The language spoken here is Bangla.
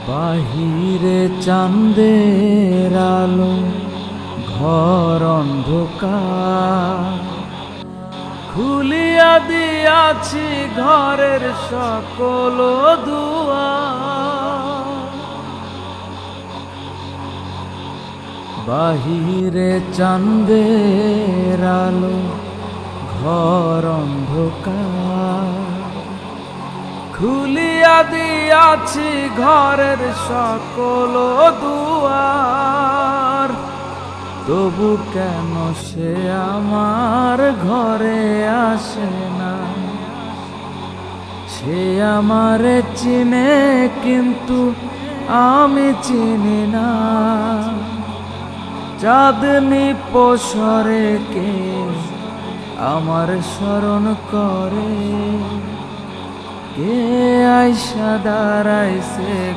বাহিরে চাঁদের আলো, ঘর অন্ধকার। খুলিয়া দিয়াছি ঘরের সকল দুয়ার। বাহিরে চাঁদের আলো, ঘর অন্ধকার। খুলিয়া দিয়াছি ঘরের সকল দুয়ার। তবু কেন সে আমার ঘরে আসে না? সে আমারে চিনে কিন্তু আমি চিনি না। চাঁদনি পসরে কে আমার স্মরণ করে, কে আইসা দাঁড়াইছে।